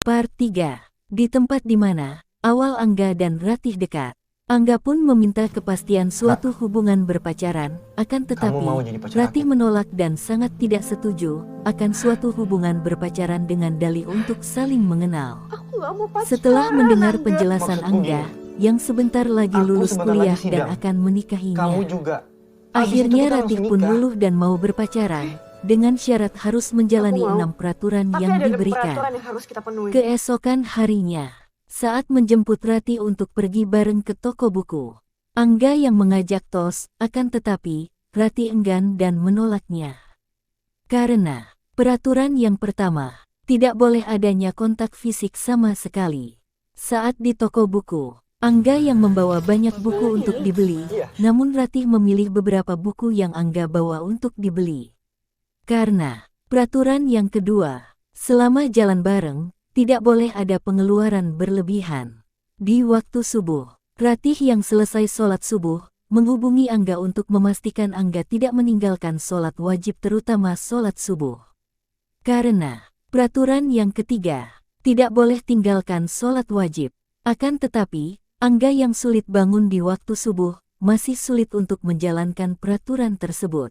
Part 3. Di tempat di mana awal Angga dan Ratih dekat, Angga pun meminta kepastian suatu hubungan berpacaran, akan tetapi Ratih menolak dan sangat tidak setuju akan suatu hubungan berpacaran dengan dalih untuk saling mengenal. Setelah mendengar penjelasan Angga yang sebentar lagi lulus kuliah dan akan menikahinya, akhirnya Ratih pun luluh dan mau berpacaran dengan syarat harus menjalani 6 peraturan yang diberikan. Keesokan harinya, saat menjemput Ratih untuk pergi bareng ke toko buku, Angga yang mengajak tos, akan tetapi Ratih enggan dan menolaknya. Karena peraturan yang pertama, tidak boleh adanya kontak fisik sama sekali. Saat di toko buku, Angga yang membawa banyak buku untuk dibeli, namun Ratih memilih beberapa buku yang Angga bawa untuk dibeli. Karena peraturan yang kedua, selama jalan bareng, tidak boleh ada pengeluaran berlebihan. Di waktu subuh, Ratih yang selesai sholat subuh, menghubungi Angga untuk memastikan Angga tidak meninggalkan sholat wajib terutama sholat subuh. Karena peraturan yang ketiga, tidak boleh tinggalkan sholat wajib. Akan tetapi, Angga yang sulit bangun di waktu subuh, masih sulit untuk menjalankan peraturan tersebut.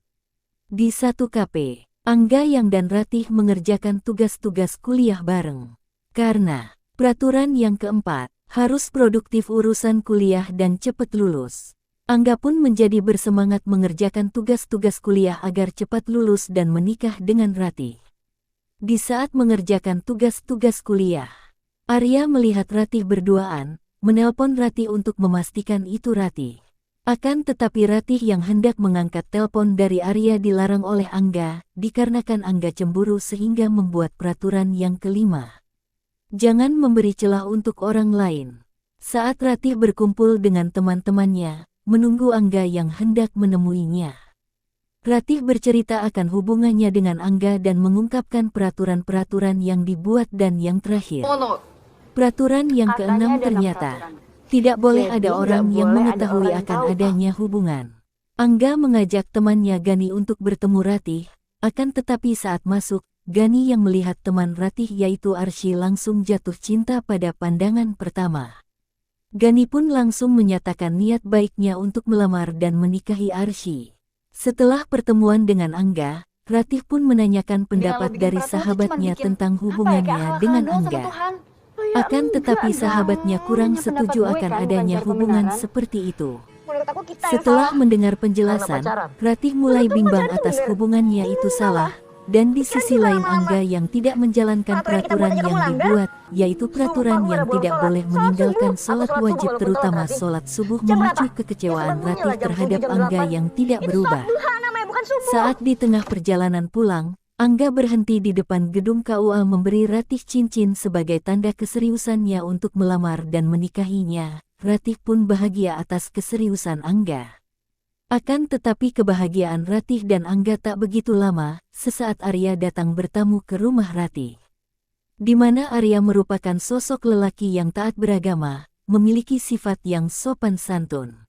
Di satu kafe, Angga yang dan Ratih mengerjakan tugas-tugas kuliah bareng. Karena peraturan yang keempat, harus produktif urusan kuliah dan cepat lulus. Angga pun menjadi bersemangat mengerjakan tugas-tugas kuliah agar cepat lulus dan menikah dengan Ratih. Di saat mengerjakan tugas-tugas kuliah, Arya melihat Ratih berduaan, menelpon Ratih untuk memastikan itu Ratih. Akan tetapi Ratih yang hendak mengangkat telepon dari Arya dilarang oleh Angga, dikarenakan Angga cemburu sehingga membuat peraturan yang kelima. Jangan memberi celah untuk orang lain. Saat Ratih berkumpul dengan teman-temannya, menunggu Angga yang hendak menemuinya, Ratih bercerita akan hubungannya dengan Angga dan mengungkapkan peraturan-peraturan yang dibuat dan yang terakhir. Peraturan yang keenam ternyata, tidak boleh ada orang yang mengetahui akan adanya hubungan. Angga mengajak temannya Gani untuk bertemu Ratih, akan tetapi saat masuk, Gani yang melihat teman Ratih yaitu Arsy langsung jatuh cinta pada pandangan pertama. Gani pun langsung menyatakan niat baiknya untuk melamar dan menikahi Arsy. Setelah pertemuan dengan Angga, Ratih pun menanyakan pendapat dari sahabatnya tentang hubungannya dengan Angga. Akan tetapi sahabatnya kurang setuju akan adanya hubungan seperti itu. Setelah mendengar penjelasan, Ratih mulai bimbang atas hubungannya itu salah, dan di sisi lain Angga yang tidak menjalankan peraturan yang dibuat, yaitu peraturan yang tidak boleh meninggalkan sholat wajib terutama sholat subuh memicu kekecewaan Ratih terhadap Angga yang tidak berubah. Saat di tengah perjalanan pulang, Angga berhenti di depan gedung KUA memberi Ratih cincin sebagai tanda keseriusannya untuk melamar dan menikahinya. Ratih pun bahagia atas keseriusan Angga. Akan tetapi kebahagiaan Ratih dan Angga tak begitu lama, sesaat Arya datang bertamu ke rumah Ratih. Di mana Arya merupakan sosok lelaki yang taat beragama, memiliki sifat yang sopan santun.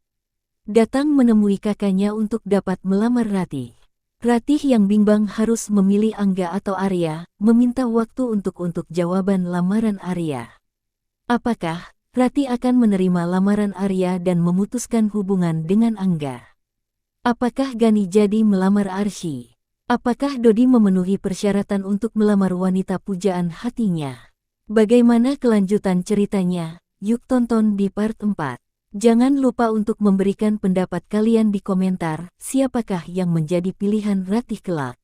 Datang menemui kakaknya untuk dapat melamar Ratih. Ratih yang bimbang harus memilih Angga atau Arya, meminta waktu untuk jawaban lamaran Arya. Apakah Ratih akan menerima lamaran Arya dan memutuskan hubungan dengan Angga? Apakah Gani jadi melamar Arsy? Apakah Dodi memenuhi persyaratan untuk melamar wanita pujaan hatinya? Bagaimana kelanjutan ceritanya? Yuk tonton di part 4. Jangan lupa untuk memberikan pendapat kalian di komentar, siapakah yang menjadi pilihan Ratih kelak.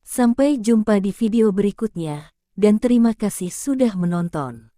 Sampai jumpa di video berikutnya, dan terima kasih sudah menonton.